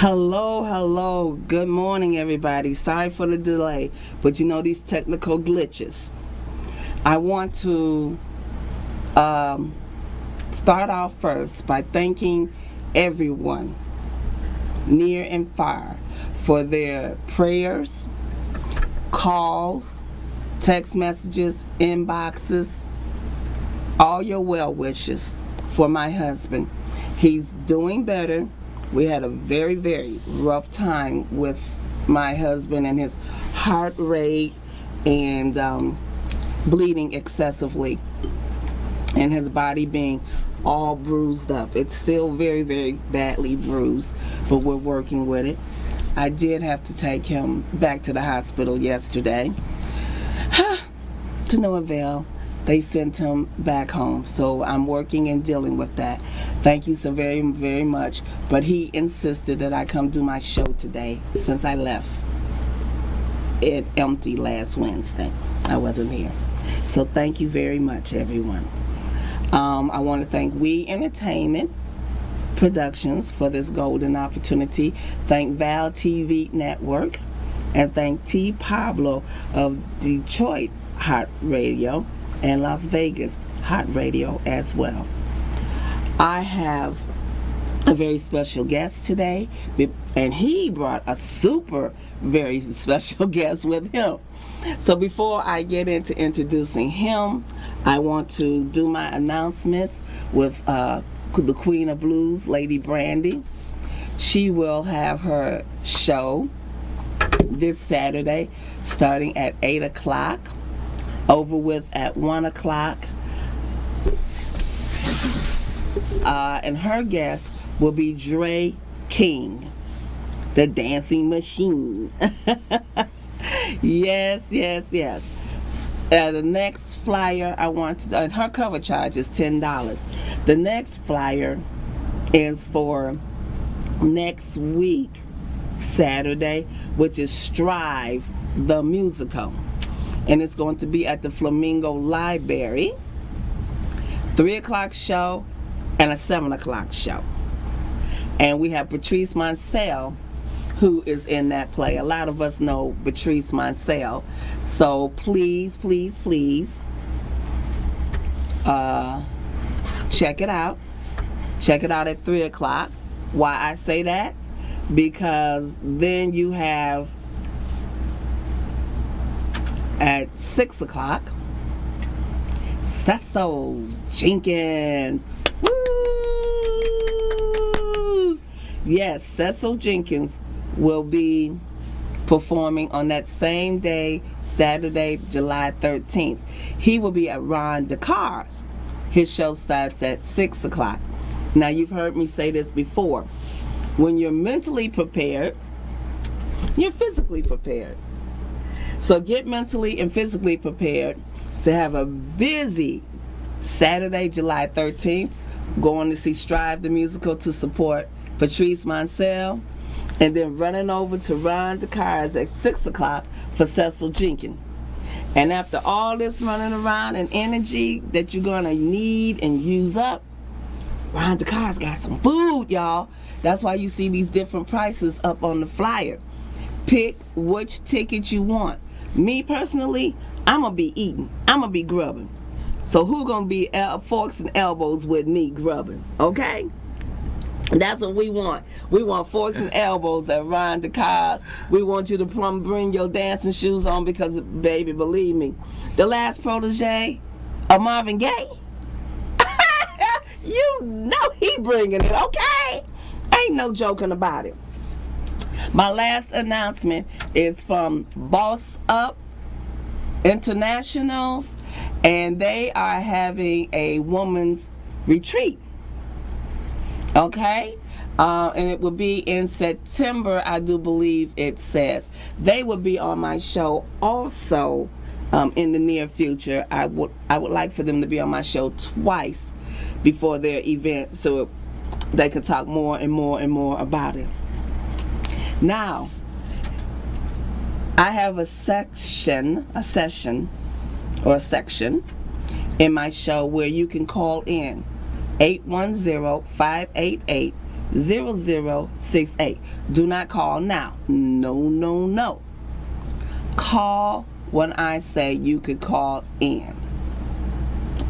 Hello, hello. Good morning, everybody. Sorry for the delay, but these technical glitches. I want to start off first by thanking everyone, near and far, for their prayers, calls, text messages, inboxes, all your well wishes for my husband. He's doing better. We had a very, very rough time with my husband and his heart rate and bleeding excessively and his body being all bruised up. It's still very, very badly bruised, but we're working with it. I did have to take him back to the hospital yesterday. To no avail. They sent him back home, so I'm working and dealing with that. Thank you so very, very much. But he insisted that I come do my show today since I left it empty last Wednesday. I wasn't here. So thank you very much, everyone. I want to thank We Entertainment Productions for this golden opportunity. Thank Val TV Network, and thank T. Pablo of Detroit Hot Radio and Las Vegas Hot Radio as well. I have a very special guest today, and he brought a super very special guest with him. So before I get into introducing him, I want to do my announcements with the Queen of Blues, Lady Brandy. She will have her show this Saturday starting at 8 o'clock. Over with at 1 o'clock. And her guest will be Dre King, the dancing machine. Yes. The next flyer I want to, and her cover charge is $10. The next flyer is for next week, Saturday, which is Strive the Musical. And it's going to be at the Flamingo Library, 3 o'clock show and a 7 o'clock show. And we have Patrice Moncel, who is in that play. A lot of us know Patrice Moncel. So please, check it out. Check it out at 3 o'clock. Why I say that? Because then you have at 6 o'clock, Cecil Jenkins. Woo! Yes, Cecil Jenkins will be performing on that same day, Saturday, July 13th. He will be at Ron DeCar's. His show starts at 6 o'clock. Now, you've heard me say this before. When you're mentally prepared, you're physically prepared. So get mentally and physically prepared to have a busy Saturday, July 13th, going to see Strive the Musical to support Patrice Moncel, and then running over to Ron DeCar's at 6 o'clock for Cecil Jenkins. And after all this running around and energy that you're going to need and use up, Ron DeCar's got some food, y'all. That's why you see these different prices up on the flyer. Pick which ticket you want. Me personally, I'm going to be eating. I'm going to be grubbing. So who going to be forks and elbows with me grubbing? Okay? That's what we want. We want forks and elbows at Ron DeCar's. We want you to bring your dancing shoes on because, baby, believe me, the last protege of Marvin Gaye, you know he bringing it, okay? Ain't no joking about it. My last announcement is from Boss Up Internationals, and they are having a woman's retreat. Okay? And it will be in September, I do believe it says. They will be on my show also in the near future. I would like for them to be on my show twice before their event so they can talk more and more about it. Now, I have a section in my show where you can call in 810-588 0068. Do not call now. No, no, no. Call when I say you could call in.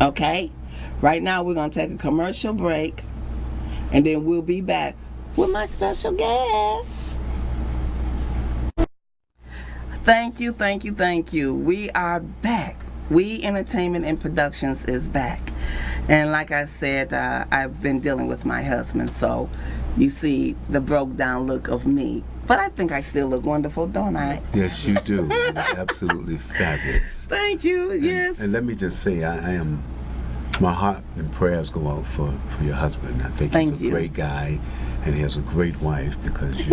Okay? Right now we're going to take a commercial break, and then we'll be back with my special guest. Thank you, thank you, thank you. We are back. We Entertainment and Productions is back. And like I said, I've been dealing with my husband, so you see the broke down look of me. But I think I still look wonderful, don't I? Yes, you do. You're absolutely fabulous. Thank you, yes. And let me just say, my heart and prayers go out for your husband. I think Thank he's a you. great guy, and he has a great wife, because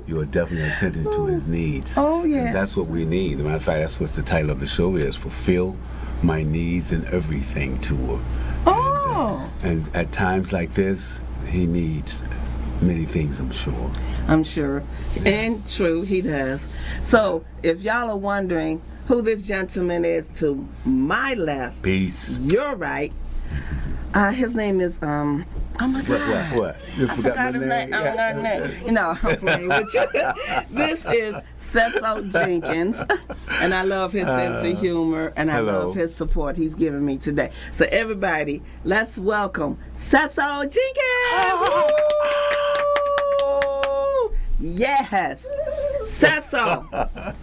you are definitely attending to his needs. Oh, yes. And that's what we need. As a matter of fact, that's what the title of the show is: Fulfill My Needs and Everything Tour. Oh. And at times like this, he needs many things, I'm sure. I'm sure. And true, he does. So, if y'all are wondering who this gentleman is to my left, Peace. you're right. His name is, oh my God. What? You I forgot his name. I forgot his name. You know, I'm playing with you. This is Cecil Jenkins, and I love his sense of humor, and I hello. love his support he's giving me today. So everybody, let's welcome Cecil Jenkins! Yes! Cecil,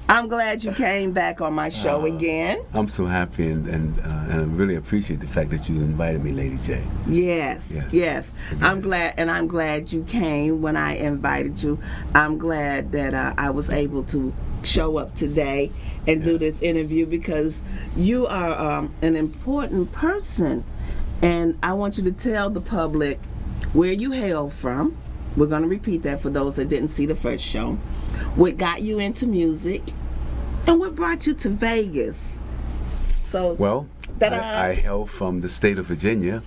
I'm glad you came back on my show again. I'm so happy, and I really appreciate the fact that you invited me, Lady J. Yes. I'm glad you came when I invited you. I'm glad that I was able to show up today and do this interview, because you are an important person, and I want you to tell the public where you hail from. We're going to repeat that for those that didn't see the first show. What got you into music, and what brought you to Vegas? So, Well, I hail from the state of Virginia.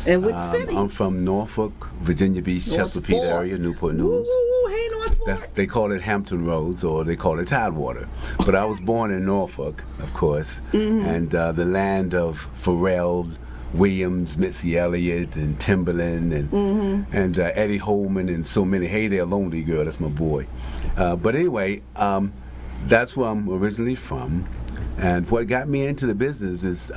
and which city? I'm from Norfolk, Virginia Beach, Chesapeake Norfolk. area, Newport News. Ooh, hey, Norfolk. They call it Hampton Roads, or they call it Tidewater. But I was born in Norfolk, of course, and the land of Pharrell Williams, Missy Elliott, and Timbaland, and Eddie Holman, and so many. Hey there, Lonely Girl, that's my boy. But anyway, that's where I'm originally from, and what got me into the business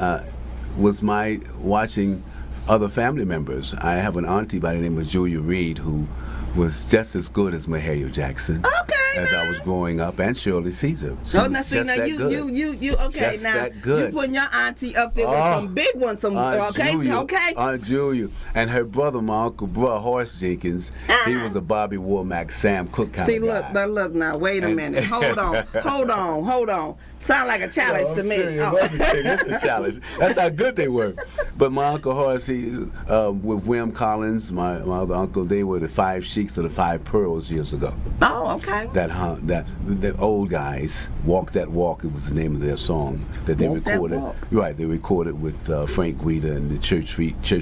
was my watching other family members. I have an auntie by the name of Julia Reed, who was just as good as Mahalia Jackson. Okay. As I was growing up, and Shirley Caesar. She Oh, was now see, just now that you, good. you, okay, Just now that good. you putting your auntie up there with some big ones, Aunt Julia, okay. Aunt Julia, and her brother, my uncle, Horace Jenkins. He was a Bobby Womack, Sam Cooke kind See, of guy. look now, wait a minute. Hold on. Sound like a challenge to me. It's a challenge. That's how good they were. But my Uncle Horace, with William Collins, my other uncle, they were the Five Sheiks of the Five Pearls years ago. Oh, okay. The old guys, Walk That Walk, it was the name of their song that they Walk That recorded. Walk. Right, they recorded with Frank Guida and the Church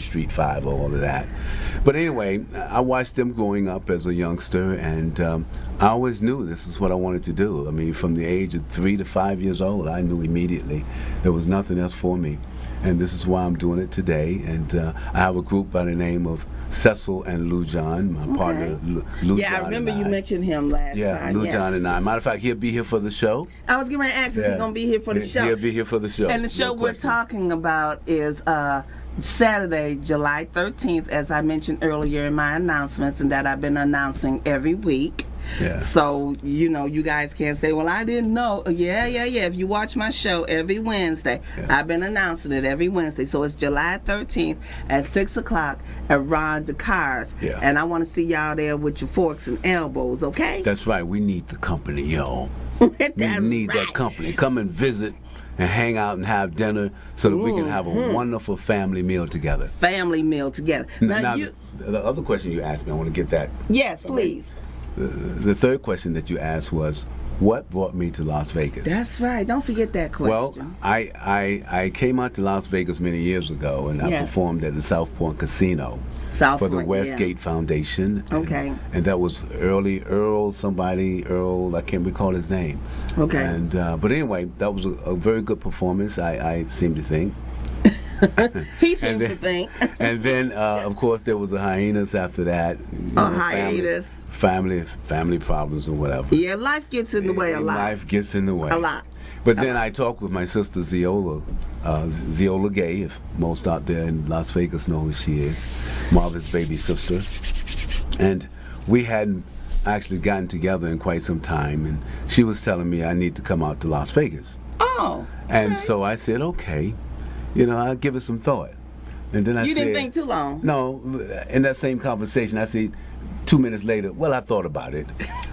Street Five, all of that. But anyway, I watched them growing up as a youngster, and I always knew this is what I wanted to do. I mean, from the age of 3 to 5 years old, I knew immediately there was nothing else for me. And this is why I'm doing it today. And I have a group by the name of Cecil and Lou John, my partner, Lou Yeah, John. I remember and you mentioned him last time. Lou yes. John and I. Matter of fact, he'll be here for the show. I was going to ask if he's going to be here for the show. He'll be here for the show. And the show we're talking about is Saturday, July 13th, as I mentioned earlier in my announcements, and that I've been announcing every week. Yeah. So, you guys can't say, well, I didn't know. Yeah. If you watch my show every Wednesday, I've been announcing it every Wednesday. So it's July 13th at 6 o'clock at Ron DeCars. Yeah. And I want to see y'all there with your forks and elbows, okay? That's right. We need the company, y'all. We need that company. Come and visit and hang out and have dinner so that we can have a wonderful family meal together. Family meal together. Now, the other question you asked me, I want to get that. Yes, please. The third question that you asked was, what brought me to Las Vegas? That's right. Don't forget that question. Well, I came out to Las Vegas many years ago, and I performed at the South Point Casino for the Westgate Foundation. Okay. And that was Earl, I can't recall his name. Okay. And but anyway, that was a very good performance, I seem to think. He seems to think. And then, of course, there was the hyenas after that. Hiatus. Family problems and whatever. Yeah, life gets in the way a lot. Life gets in the way. A lot. But then I talked with my sister Zeola, Zeola Gay, if most out there in Las Vegas know who she is, Marvin's baby sister. And we hadn't actually gotten together in quite some time, and she was telling me I need to come out to Las Vegas. Oh. And so I said, okay, I'll give it some thought. And then I said... You didn't think too long? No, in that same conversation, I said, 2 minutes later, well, I thought about it,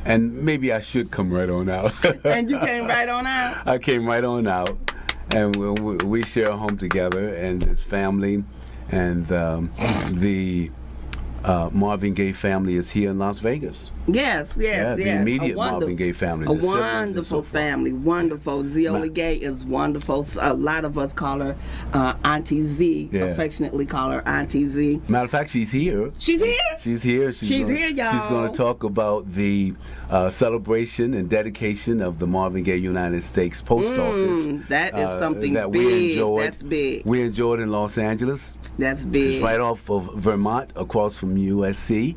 and maybe I should come right on out. And you came right on out? I came right on out, and we share a home together, and his family, and the Marvin Gaye family is here in Las Vegas. Yes. The immediate Marvin Gaye family. A wonderful family, wonderful. Zeola Gay is wonderful. A lot of us call her Auntie Z, affectionately call her Auntie Z. Matter of fact, she's here. She's here? She's here. She's here, y'all. She's going to talk about the celebration and dedication of the Marvin Gaye United States Post Office. That is something that big. We enjoyed. That's big. We enjoyed in Los Angeles. That's big. It's right off of Vermont, across from USC.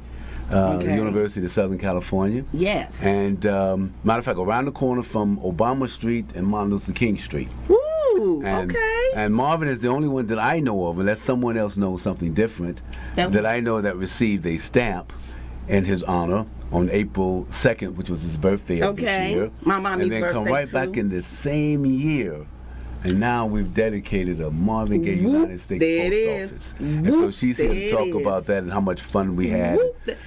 University of Southern California. Yes. And matter of fact, around the corner from Obama Street and Martin Luther King Street. Ooh, okay. And Marvin is the only one that I know of, unless someone else knows something different, that I know that received a stamp in his honor on April 2nd, which was his birthday of this year. My mommy's birthday, and then come right back in the same year. And now we've dedicated a Marvin Gaye United States Post Office. And so she's here to talk about that and how much fun we had,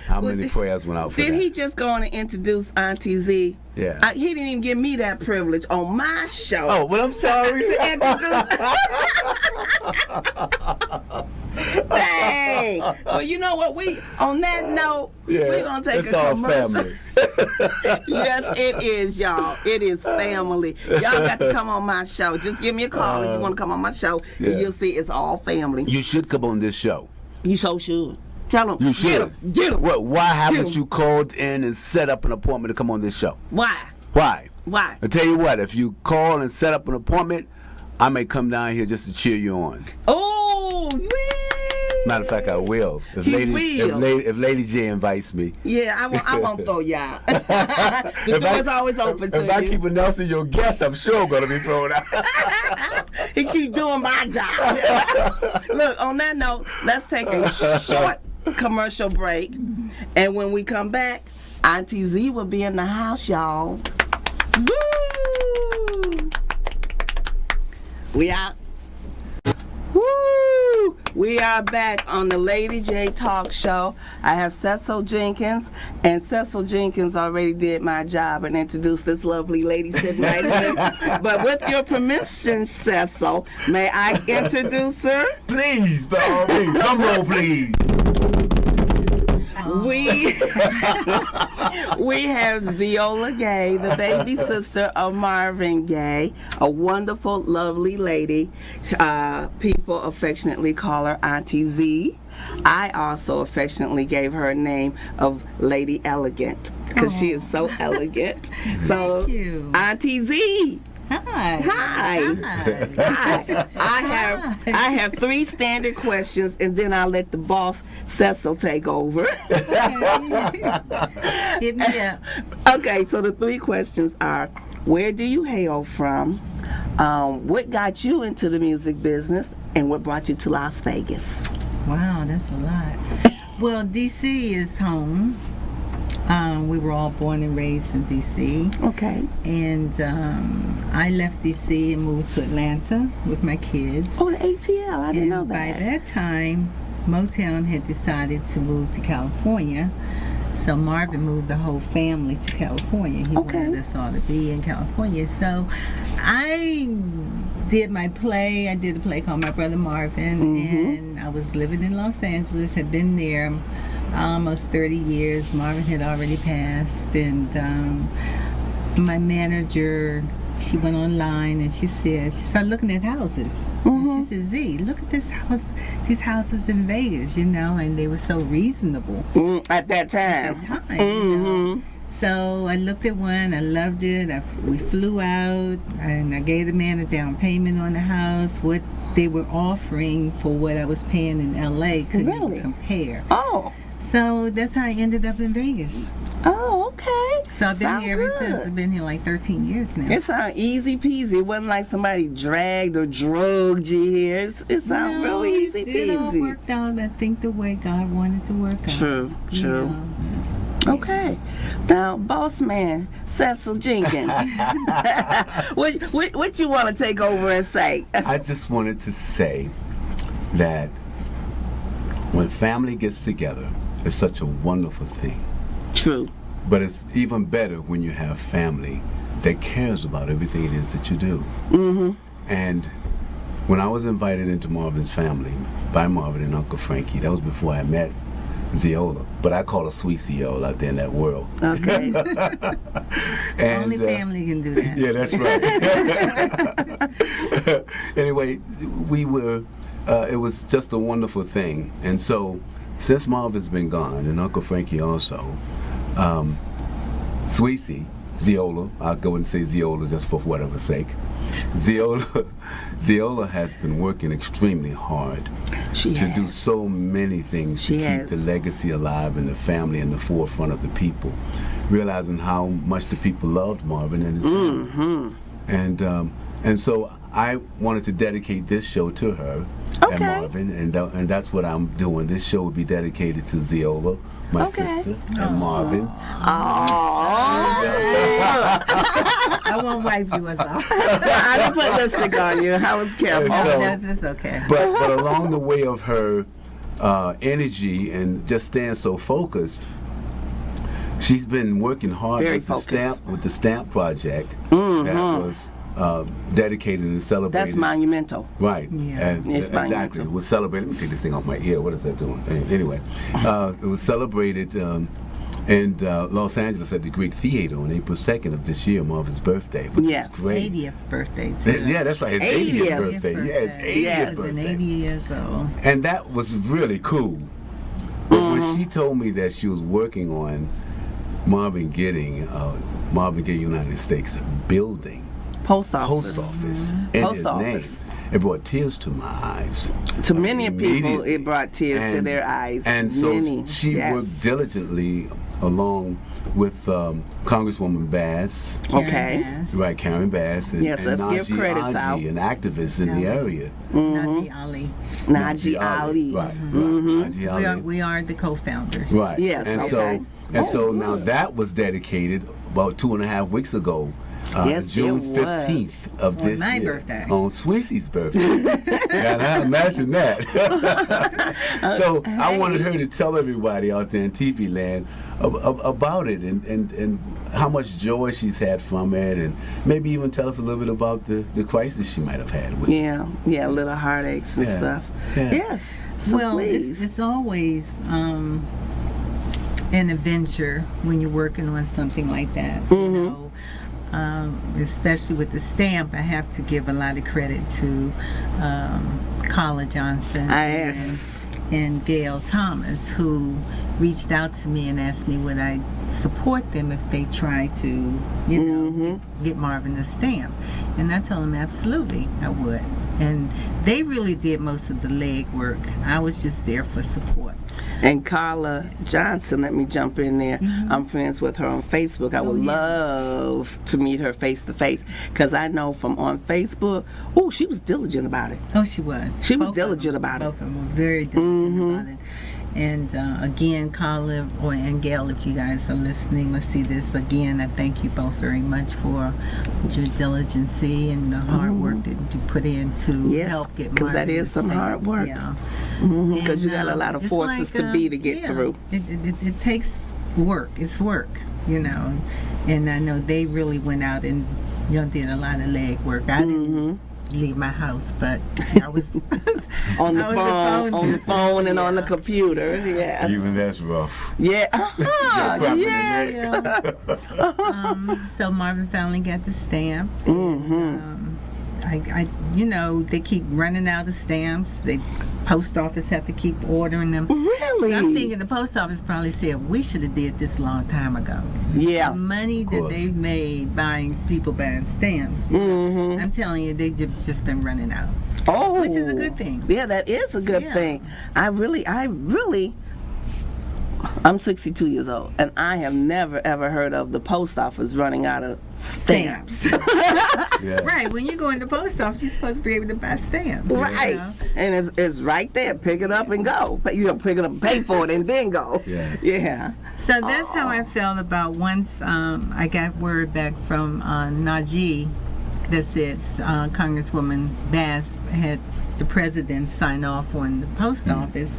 how many prayers went out for that. Did he just go on and introduce Auntie Z? Yeah. He didn't even give me that privilege on my show. Oh, well, I'm sorry. To introduce. Dang. Well, you know what? On that note, we're going to take a commercial. Family. Yes, it is, y'all. It is family. Y'all got to come on my show. Just give me a call if you want to come on my show. And you'll see it's all family. You should come on this show. You so should. Tell them. You should. Get them. Well, why haven't you called in and set up an appointment to come on this show? Why? Why? I tell you what, if you call and set up an appointment, I may come down here just to cheer you on. Oh, matter of fact, I will. If Lady J invites me. Yeah, I won't throw you out. The door is always open to you. If I keep announcing your guest, I'm sure I'm going to be thrown out. He keep doing my job. Look, on that note, let's take a short commercial break. And when we come back, Auntie Z will be in the house, y'all. Woo! We out. Woo! We are back on the Lady J Talk Show. I have Cecil Jenkins, and Cecil Jenkins already did my job and introduced this lovely lady sitting right here. But with your permission, Cecil, may I introduce her? Please, by all means. Drum roll, please. We have Zeola Gay, the baby sister of Marvin Gaye, a wonderful, lovely lady. People affectionately call her Auntie Z. I also affectionately gave her a name of Lady Elegant because she is so elegant. So, thank you. Auntie Z. Hi. I have 3 standard questions, and then I'll let the boss Cecil take over. Hit me up. Okay, so the 3 questions are: where do you hail from? What got you into the music business, and what brought you to Las Vegas? Wow, that's a lot. Well, DC is home. We were all born and raised in D.C. Okay. And I left D.C. and moved to Atlanta with my kids. Oh, the ATL. I didn't know that. By that time, Motown had decided to move to California. So Marvin moved the whole family to California. He wanted us all to be in California. So I did my play. I did a play called My Brother Marvin. And I was living in Los Angeles, had been there almost 30 years. Marvin had already passed, and my manager, she went online and she started looking at houses. And she said, Z, look at this house, these houses in Vegas, and they were so reasonable at that time. you know. So I looked at one, I loved it. We flew out, and I gave the man a down payment on the house. What they were offering for what I was paying in LA couldn't Really? even compare. Oh. So that's how I ended up in Vegas. Oh, okay. So I've been Sound here ever since. good. I've been here like 13 years now. It sounds easy peasy. It wasn't like somebody dragged or drugged you here. It sounds No, real easy It all peasy. worked out, I think, the way God wanted to work out. True, true. Yeah. Okay. Now, boss man, Cecil Jenkins, what you want to take over and say? I just wanted to say that when family gets together, it's such a wonderful thing. True. But it's even better when you have family that cares about everything it is that you do. Mm-hmm. And when I was invited into Marvin's family by Marvin and Uncle Frankie, that was before I met Ziola, but I call her Sweet Ziola out there in that world. Okay. And, Only family can do that. Yeah, that's right. Anyway, we were, it was just a wonderful thing. And so, since Marvin's been gone, and Uncle Frankie also, Sweetie, Ziola, I'll go and say Ziola just for whatever's sake. Ziola has been working extremely hard to do so many things to keep the legacy alive and the family in the forefront of the people, realizing how much the people loved Marvin and his family. And so I wanted to dedicate this show to her and Marvin, and that's what I'm doing. This show will be dedicated to Ziola, my sister, and Marvin. I won't wipe you as well. I didn't put lipstick on you. I was careful. That's okay. But along the way of her energy and just staying so focused, she's been working hard with the stamp project that was dedicated and celebrated. That's monumental. Right. Yeah. And It's exactly. monumental. It was celebrated. Let me take this thing off my ear. What is that doing? Anyway, it was celebrated in Los Angeles at the Greek Theater on April 2nd of this year, Marvin's birthday, which is great. 80th birthday, too. Yeah, that's right. His 80th birthday. Yeah, his 80th Yes, birthday. 80 years old. And that was really cool. But when she told me that she was working on Marvin getting United States building Post office. in Post his office. name, it brought tears to my eyes. To many people, Immediately. it brought tears to their eyes. And so many. she worked diligently along with Congresswoman Bass. Okay. Right, Karen Bass, and, Yes, and let's give Najee credits out. Aji, an activist in the area. Najee Ali. Najee Ali. Right, Najee Ali. We are the co-founders. Right. Yes, And okay. so now that was dedicated about 2.5 weeks ago. Yes, June it was. 15th of On this my year. birthday. On Sweetie's birthday. And I imagine that. So I wanted her to tell everybody out there in TV land about it and how much joy she's had from it, and maybe even tell us a little bit about the crisis she might have had with it. Yeah, little heartaches and stuff. Yeah. Yes. So Well, please. it's always an adventure when you're working on something like that. You know, especially with the stamp, I have to give a lot of credit to Carla Johnson and Gail Thomas, who reached out to me and asked me would I support them if they try to, you know, get Marvin a stamp. And I told them absolutely I would. And they really did most of the leg work. I was just there for support. And Carla Johnson, let me jump in there. I'm friends with her on Facebook. I would love to meet her face to face, because I know from on Facebook, she was diligent about it. Oh, she was. She was Both diligent of them, about it. Both of them were very diligent about it. And again, Carla and Gail, if you guys are listening or see this, again, I thank you both very much for your diligence and the hard work that you put in to help get Marvin. Because that is some hard work. Yeah. Because you got a lot of forces to get through. It takes work. It's work, you know. And I know they really went out and did a lot of leg work. I didn't leave my house, but I was on the phone and on the computer. Yeah. Even that's rough. Yeah. So Marvin finally got the stamp. they keep running out of stamps. The post office have to keep ordering them. Really? So I'm thinking the post office probably said we should have did this a long time ago. Yeah. The money that course. they've made people buying stamps. I'm telling you, they've just been running out. Oh, Which is a good thing. Yeah, that is a good Yeah. thing. I'm 62 years old, and I have never ever heard of the post office running out of stamps. Yeah. Right, when you go in the post office, you're supposed to be able to buy stamps. you Right, know? and it's right there. Pick it up and go. You gotta pick it up and pay for it, and then go. Yeah. Yeah. So that's how I felt about once I got word back from Najee that said Congresswoman Bass had the president sign off on the post office,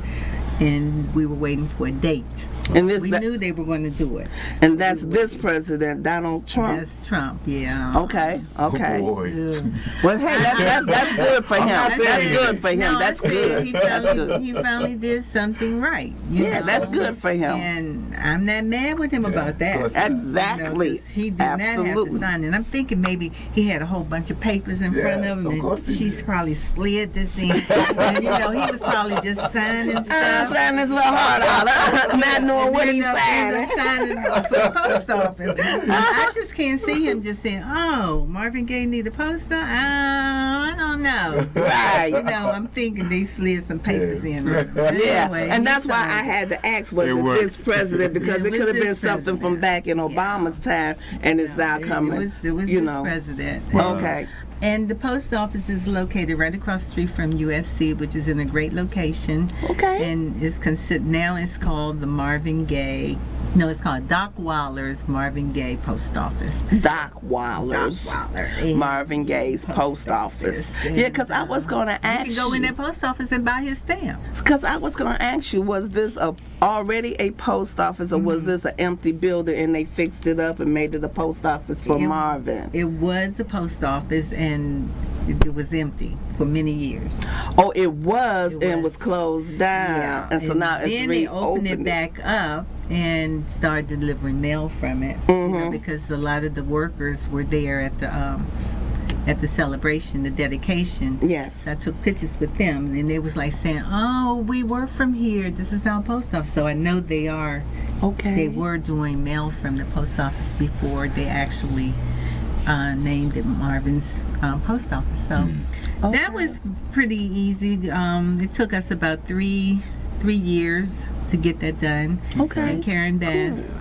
and we were waiting for a date. And this We knew they were going to do it. and that's this president, Donald Trump. That's Trump, yeah. Okay. Okay. Oh, boy. Yeah. Well, hey, that's good for him. not That's saying good for him. No, That's I said good. He That's good. he finally did something right. You Yeah, know? that's good for him. And I'm not mad with him Yeah, about of that. course not. Exactly. You know, 'cause he did not have to Absolutely. sign it. And I'm thinking maybe he had a whole bunch of papers in front Yeah, of him, of and course he she's did. probably slid this in. And he was probably just signing stuff. Signing his little heart out, not knowing what he's End signing. up signing for the post office. I just can't see him just saying, "Oh, Marvin Gaye need a post office." I don't know. Right. You know, I'm thinking they slid some papers in. But Yeah, anyway, and he that's why signed I it. had to ask, was It it worked. this president? Because Yeah, it it could have was been this something from president. back in Obama's time, and it's now coming. It was you this know. president. Okay. And the post office is located right across the street from USC, which is in a great location. Okay. And now it's called the Marvin Gaye. No, it's called Doc Waller's Marvin Gaye Post Office. Doc Waller's. Doc Waller. Marvin Gaye's post office. Yeah, because I was going to You ask can go in you. that post office and buy his stamp. Because I was going to ask you, was this already a post office, or was this an empty building and they fixed it up and made it a post office for It- Marvin? It was a post office, and it was empty for many years. Oh, it was, It and was. was closed down, and so now it's then they opened reopened. it back up and started delivering mail from it. You know, because a lot of the workers were there at the celebration, the dedication. Yes. So I took pictures with them, and they was like saying, "Oh, we work from here. This is our post office." So I know they Okay. They were doing mail from the post office before they actually named it Marvin's post office. So that was pretty easy. It took us about three years to get that done. Okay. And Karen Bass,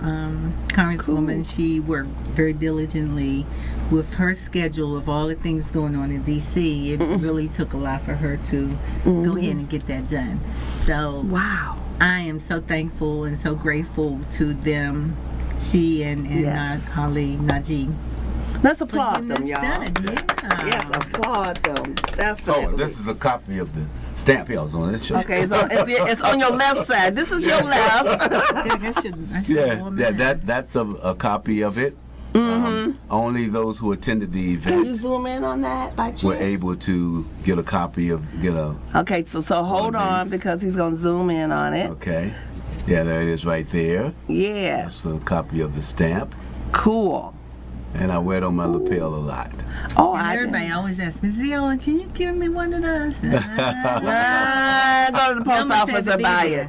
Congresswoman, she worked very diligently with her schedule of all the things going on in D.C. It really took a lot for her to go ahead and get that done. So Wow. I am so thankful and so grateful to them, she and Yes. colleague Najee. Let's for applaud getting them, this y'all. done. Yeah. Yes, applaud them. Definitely. Oh, this is a copy of the stamp here. I was on this show. Okay, so it's on your left side. This is your left. I should Yeah, go on yeah, that. that's a copy of it. Only those who attended the Can you event zoom in on that by were chance? able to get a copy of Okay, so hold One of on these. because he's gonna zoom in on it. okay. Yeah, there it is right there. Yes. That's a copy of the stamp. Cool. And I wear it on my lapel a lot. Oh, And everybody always asks me, Ziola, can you give me one of those? Go to the post office and buy it.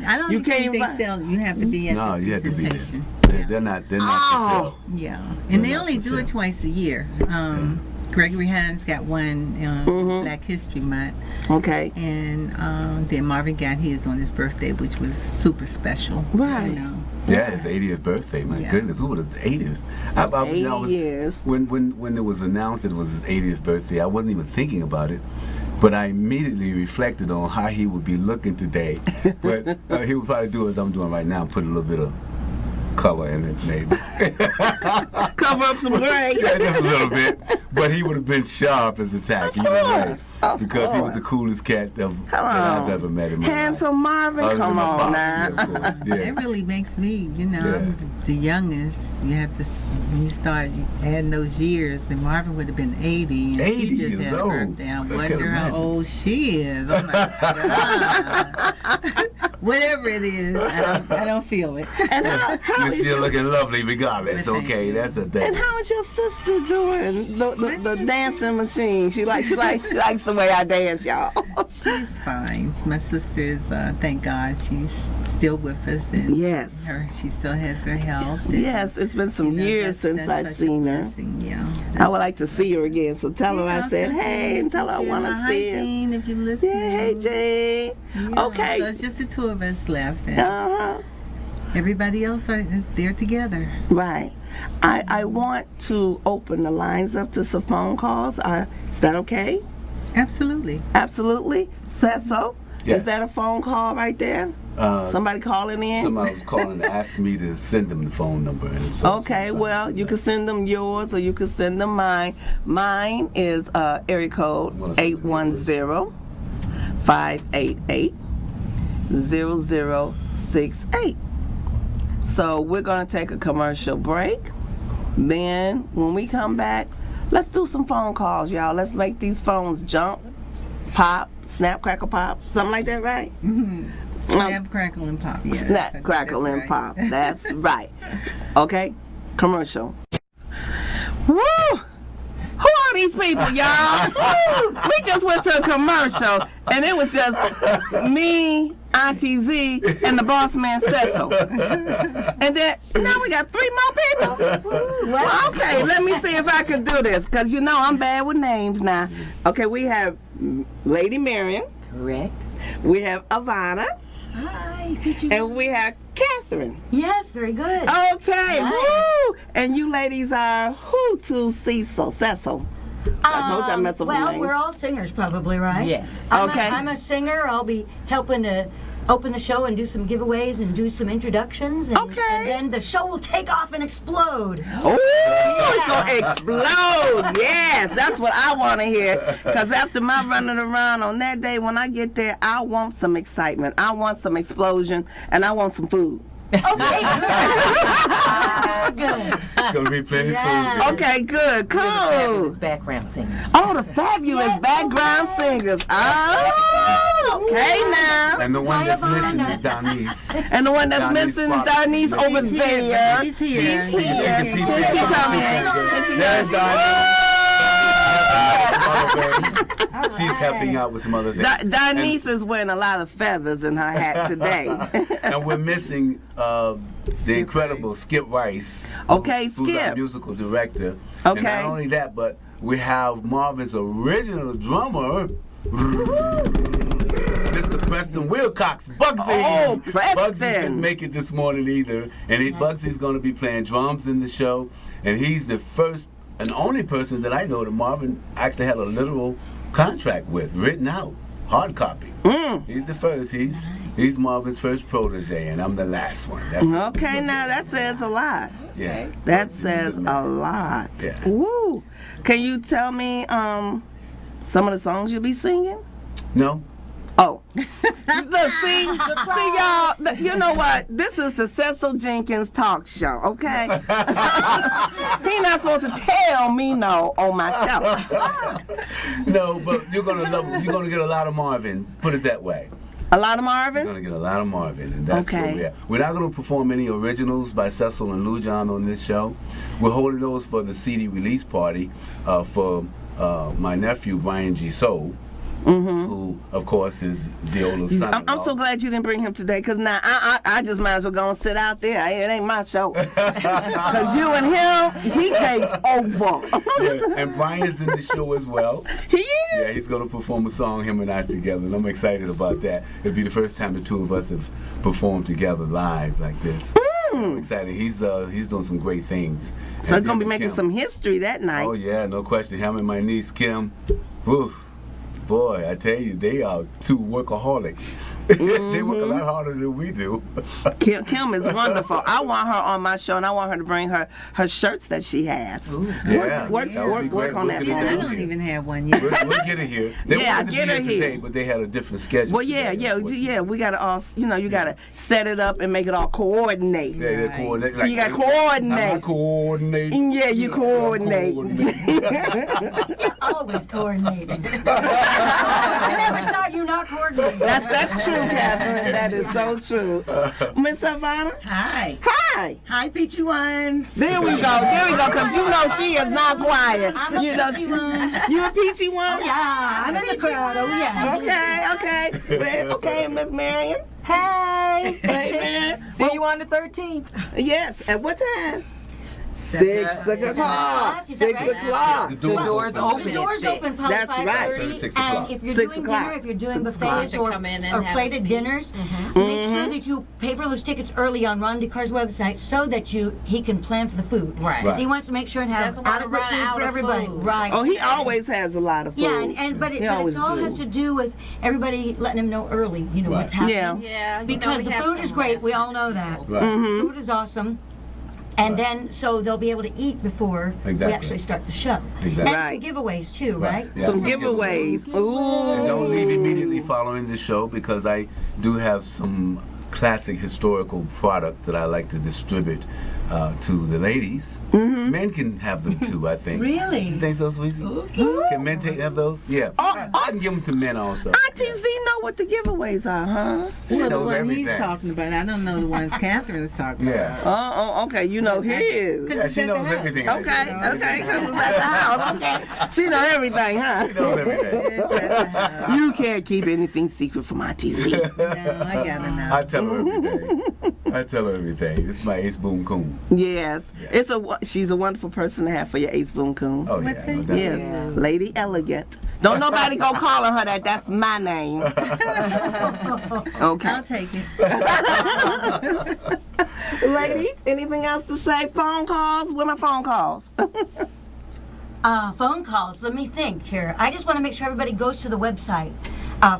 I don't You even can't think they buy- sell. You have to be at No, the you have to be there. presentation. They're not for Oh. sale. Yeah, and they They're not only for do it sale. twice a year. Gregory Hines got one Black History Month, Okay. and then Marvin got his on his birthday, which was super special. Right. You know. Yeah, his 80th birthday. My Yeah. goodness, who was 80th? 80 years. When it was announced it was his 80th birthday, I wasn't even thinking about it. But I immediately reflected on how he would be looking today. But he would probably do as I'm doing right now, put a little bit of color in it, maybe. Cover up some gray. Yeah, just a little bit. But he would have been sharp as a tack. Of course, of because he was the course. coolest cat that Come I've on. ever met in my life. Handsome Marvin, Other than come my on pops, now. yeah, of course. Yeah. It really makes me, I'm Yeah. the youngest. You have to, when you start adding those years, and Marvin would have been 80, and 80 she just years had a old. birthday. I I can wonder how imagine. old she is. Oh my God. Whatever it is, I don't feel it. And how You're still looking lovely regardless. Thank Okay, you. that's the thing. And how is your sister doing? The dancing machine. She likes the way I dance, y'all. She's fine. My sister's, thank God, she's still with us. And Yes. she still has her health. And, Yes, it's been some you know, years that's since I've such a seen her. blessing, Yeah. I would like to see her again. So tell her I said, I'll hey, and tell her I want to Hi, see her. Jane, if you're listening. Yeah, hey, Jane. Yeah, Okay. So it's just the two of us left. And Uh-huh. everybody else is there together. Right. I want to open the lines up to some phone calls. Is that okay? Absolutely. Absolutely. Cecil, Yes. is that a phone call right there? Somebody calling in? Somebody was calling to ask me to send them the phone number. And so Okay, well, you can send them yours or you can send them mine. Mine is area code 810-588-0068. So we're going to take a commercial break. Then when we come back, let's do some phone calls, y'all. Let's make these phones jump, pop, snap, crackle, pop. Something like that, right? Snap, crackle, and pop. Yeah, Snap, crackle, that's and right. pop. That's right. Okay, commercial. Woo! Who are these people, y'all? Woo! We just went to a commercial, and it was just me, Auntie Z, and the boss man Cecil. And then now we got 3 more people. Well, okay, let me see if I can do this, because you know I'm bad with names now. Okay, we have Lady Marion. Correct. We have Ivana. Hi, Peachy. And we have Catherine. Yes, very good. Okay, Nice. woo! And you ladies are who to Cecil? Cecil. I told you I messed up with Well, names. we're all singers probably, right? Yes. Okay. I'm a singer. I'll be helping to open the show and do some giveaways and do some introductions. And, Okay. And then the show will take off and explode. Oh, it's gonna explode! Yes, that's what I want to hear. Cause after my running around on that day, when I get there, I want some excitement. I want some explosion, and I want some food. Okay, good. it's gonna be plenty Yeah. food. Okay, good, Fabulous cool. background singers. Oh, the fabulous background singers. Oh, okay now. And the one that's Bye, missing Ivana. is Donice. And the one that's Donnie's missing is father. Darnice over She's here. there. She's here. She's here. Okay. Here she coming. Here she There's coming. Donice. She's helping out with some other things. Darnice is wearing a lot of feathers in her hat today. And we're missing the incredible Skip Rice. Okay, who's our Skip. musical director. Okay. And not only that, but we have Marvin's original drummer, Mr. Preston Wilcox, Bugsy. Oh, Preston. Bugsy couldn't make it this morning either. And Bugsy's going to be playing drums in the show. And he's the first and only person that I know that Marvin actually had a literal contract with, written out, hard copy. He's the first. He's Marvin's first protege, and I'm the last one. That's Okay, now that says a lot. yeah. That says a lot. Yeah. Woo. Can you tell me some of the songs you'll be singing? No. Oh, look, see y'all, you know what? This is the Cecil Jenkins talk show, okay? He not supposed to tell me no on my show. No, but you're gonna love. You're gonna get a lot of Marvin. Put it that way. A lot of You're Marvin? gonna get a lot of Marvin, and that's Okay. where we're at. We're not gonna perform any originals by Cecil and Lou John on this show. We're holding those for the CD release party for my nephew Brian G. Soul, who of course is Ziola's son. I'm so glad you didn't bring him today, because now I just might as well go and sit out there. It ain't my show. Because you and him, he takes over. Yeah, and Brian's in the show as well. He is? Yeah, he's going to perform a song, him and I together, and I'm excited about that. It'll be the first time the two of us have performed together live like this. I'm excited. He's doing some great things. So And it's going to him be and making Kim. some history that night. Oh yeah, no question. Him and my niece Kim, whew, boy, I tell you, they are two workaholics. They work a lot harder than we do. Kim is wonderful. I want her on my show, and I want her to bring her shirts that she has. Yeah, work that would be great. on We'll that get it for I me. down don't here. even have one yet. We'll get it here. They Yeah, wanted to get be her here here. today, but they had a different schedule. Well, yeah, today, unfortunately. we got to all, you got to set it up and make it all coordinate. Yeah, they're Right. coordinate. Like, You got I'm coordinate. not coordinating. Yeah, you coordinate. Always coordinated. I never saw you not coordinated. That's true, Catherine. That is so so true. Miss Savannah? Hi. Hi. Hi, Peachy Ones. There we go, because you know she is not quiet. I'm a You know, peachy one. you a peachy one? Yeah, I'm in the crowd. Oh, yeah. Okay, Miss Marion. Hey! Hey, man. See you on the 13th. Yes, at what time? 6 o'clock. Is that 6 right? o'clock. The The doors open. The doors open probably That's right. 5:30. 6 And o'clock. if you're 6 doing o'clock. dinner, if you're doing 6 o'clock. buffets or, come in and or have a plated seat. dinners, make sure that you pay for those tickets early on Ron DeCar's website so that he can plan for the food. Right. Because he wants to make sure and have Doesn't wanna adequate run food out for of everybody. food. Right. Oh, he always has a lot of food. Yeah, but He it always all do. has to do with everybody letting him know early, what's happening. Yeah. Yeah, you know, Because we the have food is some great, last we all minute know that. people. Right. Food is awesome. And then, so they'll be able to eat before we Exactly. actually start the show. Exactly. And Right. some giveaways too, right? Yeah, Some giveaways. And Ooh. don't leave immediately following the show because I do have some classic historical product that I like to distribute to the ladies. Men can have them too, I think. Really? You think so, Sweetie? Can men have those? Yeah. I can give them to men also. Auntie Z know what the giveaways are, huh? She Well, the knows one he's everything. talking about, I don't know the ones Catherine is talking Yeah. about. Okay, you know his. Yeah, she knows everything. Okay, because it's at the house. Okay, she know everything, huh? She knows everything. It's at the house. You can't keep anything secret from Auntie Z. No, I gotta know. I tell her everything. I tell her everything. It's my ace boom coon. Yes, she's a wonderful person to have for your ace boom coon. Oh yeah. No doubt. Yes, Lady Elegant. Don't nobody go calling her that. That's my name. Okay. I'll take it. Ladies, anything else to say? Phone calls? Where my phone calls? Phone calls, let me think here. I just want to make sure everybody goes to the website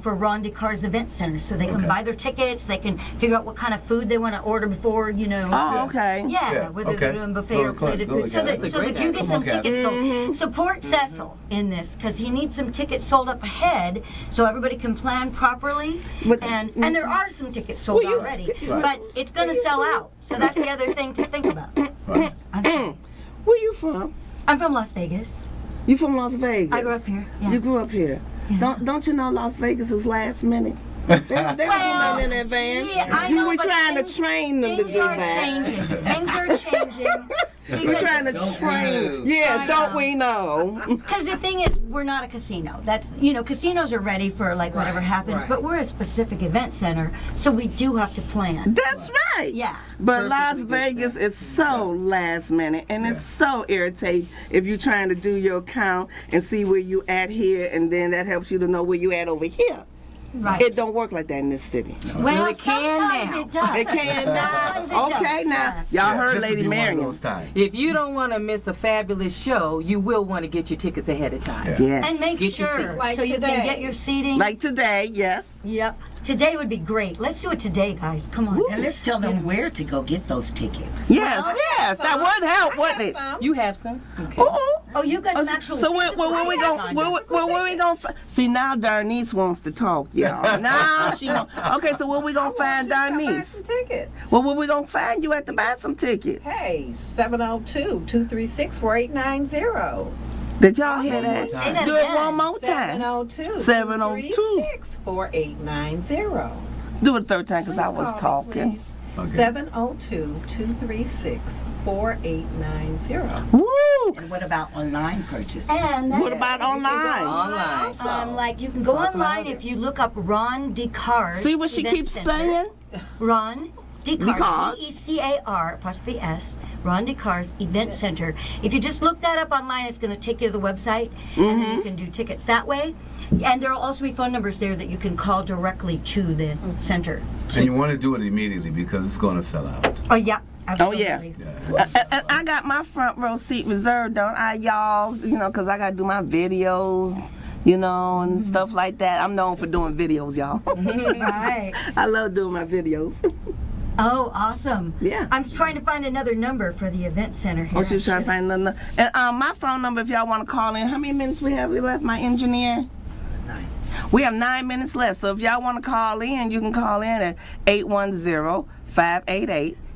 for Ron DeCar's Event Center so they can buy their tickets, they can figure out what kind of food they want to order before, Oh, okay. Yeah, whether they're doing buffet or plated food, so that you get some tickets sold. Support Cecil in this because he needs some tickets sold up ahead so everybody can plan properly. But- And there are some tickets sold already, but it's going to sell out. So that's the other thing to think about. Right. I'm sorry. Where you from? I'm from Las Vegas. You from Las Vegas? I grew up here. Yeah. You grew up here. Don't you know Las Vegas is last minute? They don't do nothing in advance. Yeah, I You know, were but trying to things- train them to Things do are that. changing. Things are changing. We're trying to train. Yes, I don't know. we know? Because the thing is, we're not a casino. That's, casinos are ready for like whatever happens, but we're a specific event center, so we do have to plan. That's right. Yeah. But Las Vegas is so last minute, and it's so irritating if you're trying to do your count and see where you at here, and then that helps you to know where you at over here. Right. It don't work like that in this city. Well, it can sometimes now. it does. It can Sometimes it now. does, Okay, now yeah. y'all heard This would Lady be one of Marion. those times. If you don't want to miss a fabulous show, you will want to get your tickets ahead of time. Yeah. Yes. And make Get your sure seat. Like so you today. can get your seating. Like today, yes. Yep. Today would be great. Let's do it today, guys. Come on. And let's tell them where to go get those tickets. Yes, yes. That would help, wouldn't it? You have some? Okay. Oh, you got some actual. So when we going when we gonna see now? Darnice wants to talk, y'all. Now she want. Okay, so where we gonna find Buy some Darnice? tickets. Well, where we gonna find you at to buy some tickets? Hey, 702-236-4890. Did y'all hear One more that? time. Say that Do it again. one more time. 702-236-4890. Do it a third time because I was talking. Okay. 702-236-4890. Woo! And what about online purchases? And What about online? Online. like you can go Talk online louder. if you look up Ron DeCar's. See what she Event keeps Center. saying? Ron DeCar's, DeCar's. DECAR''S, Ron DeCar's Event Center. If you just look that up online, it's going to take you to the website, and then you can do tickets that way. And there will also be phone numbers there that you can call directly to the center. And you want to do it immediately because it's going to sell out. Oh, yeah. Oh, yeah. Absolutely. And I got my front row seat reserved, don't I, y'all? Because I got to do my videos, and stuff like that. I'm known for doing videos, y'all. Right. I love doing my videos. Oh, awesome. Yeah. I'm trying to find another number for the event center here. Oh, she was trying to find another. And my phone number, if y'all want to call in. How many minutes we have left, my engineer? 9. We have 9 minutes left. So if y'all want to call in, you can call in at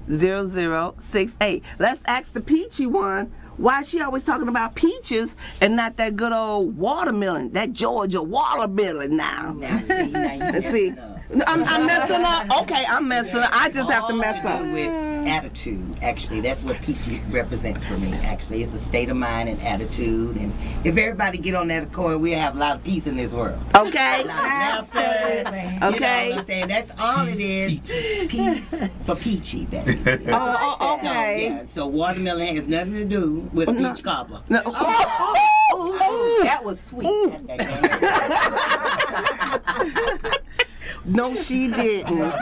810-588-0068. Let's ask the peachy one why she always talking about peaches and not that good old watermelon, that Georgia watermelon now. Now, see, now you Let's see. messing up. I'm messing up. Okay, I'm messing up. I just have to mess All up. to do with attitude. Actually, that's what peace represents for me. Actually, it's a state of mind and attitude. And if everybody get on that accord, we'll have a lot of peace in this world. Okay. A lot of laughter. You know Okay. what I'm saying? That's all it is. Peace for peachy, baby. Oh, okay. So, yeah, so watermelon has nothing to do with peach cobbler. No. That was sweet. No, she didn't. She was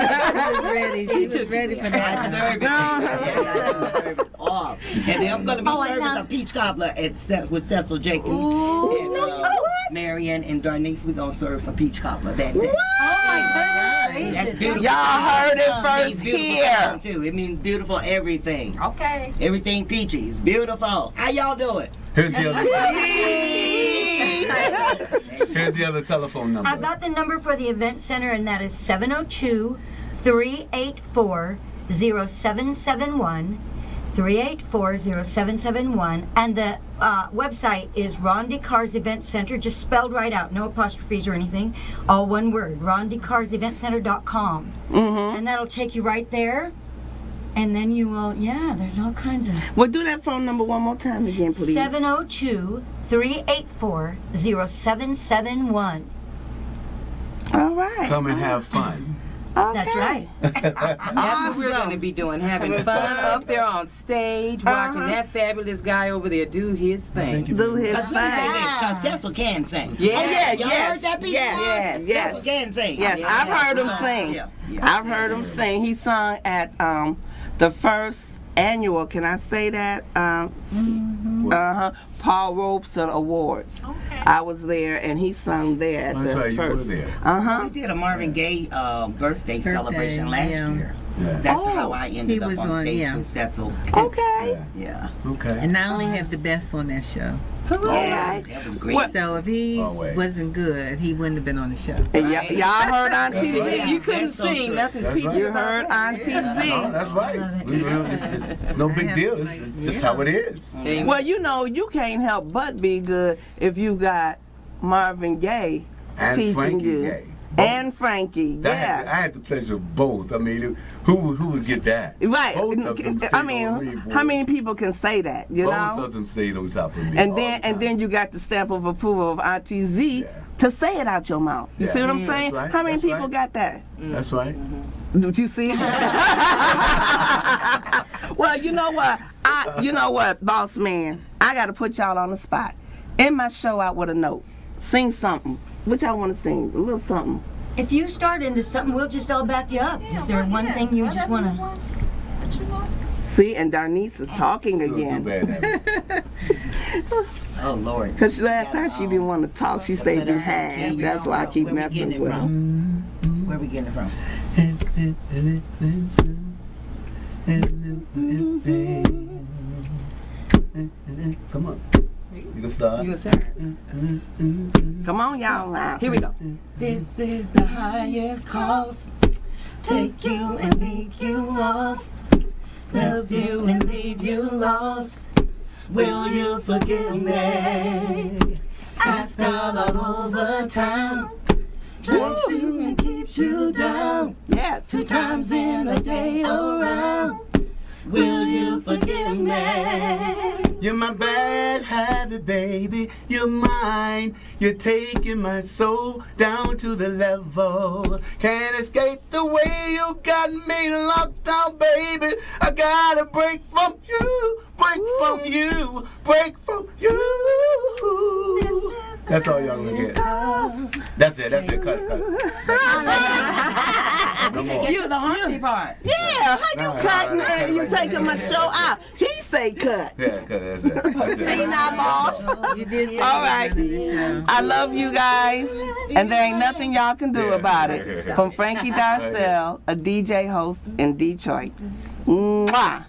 ready. She was ready for I that. serve it. Yeah, I serve it all. And then I'm going to be and serving now- some peach cobbler with Cecil Jenkins. And Marion and Darnice, we're going to serve some peach cobbler that day. That's beautiful. Y'all heard it It first means beautiful here. too. It means beautiful everything. Okay. Everything peachy. It's beautiful. How y'all doing? Here's the other telephone number. I've got the number for the event center, and that is 702-384-0771. 384-0771, and the website is Ron D. Cars Event Center, just spelled right out, no apostrophes or anything, all one word, rondcarseventcenter.com. And that'll take you right there, and then you will, there's all kinds of... Well, do that phone number one more time again, please. 702-384-0771. All right. Come and have fun. Okay. That's right. That's what we're going to be doing, having fun up there on stage, watching that fabulous guy over there do his thing. Do his Let me say thing. this, because Cecil can sing. Yeah. Oh, yeah, Y'all yes, heard that piece? yes, yes. Cecil can sing. Yes, Yeah. I've heard him sing. Yeah. I've heard him sing. He sung at the first annual, can I say that? Paul Robeson Awards. Okay. I was there and he sung there at That's the right, you were first. there. We did a Marvin Gaye birthday celebration last yeah. year. Yeah. That's Oh, how I he ended up was on on, stage yeah. with Cecil. Okay. Yeah. Okay. And not only have the best on that show. All right. That was great. What- So if he Always. wasn't good, he wouldn't have been on the show. And y'all heard Auntie That's right. Z. You couldn't That's so sing true. nothing That's peachy right. You about heard that. Auntie No, Z. that's right. It's no big deal. It's just how it is. Amen. Well, you know, you can't help but be good if you got Marvin Gaye And teaching Frankie you. Gaye. And Frankie, I yeah. had the pleasure of both. I mean, who would get that? Right. Both of them stayed I on me, mean, boy. how many people can say that, you Both know? of them stayed on top of me. And all then the and then time. you got the stamp of approval of Auntie Z Yeah. to say it out your mouth. You Yeah. see what I'm Mm, saying? that's right, How many that's people right. got that? That's right. Did you see? Well, you know what, boss man? I got to put y'all on the spot. End my show out with a note. Sing something. What y'all want to sing? A little something. If you start into something, we'll just all back you up. Is there one thing you just want to... See, and Darnice is talking Don't do again. bad at me. Oh, Lord. Because last time she didn't want to talk. She stayed behind. That's why I keep Where we messing getting it with her. from? Where we getting it from? Come on. You can start. You can start. Come on, y'all. Now. Here we go. This is the highest cost. Take you and leave you off. Love you and leave you lost. Will you forgive me? Ask God all over town. Drags you and keeps you down. Yes. 2 times in a day around. Will you forgive me? You're my bad habit, baby. You're mine. You're taking my soul down to the level. Can't escape the way you got me locked down, baby. I gotta break from you. Break from you. Break from you. That's all y'all gonna get. That's it. Cut it. No more. Get to the harmony part. Yeah, how you No, cutting no, and you right. taking my show out? He say cut. Yeah, cut it. That's it. That's it. See now, boss. You did say All you right. wanted the show. I love you guys, and there ain't nothing y'all can do about it. From Frankie Darcell, a DJ host in Detroit. Mwah.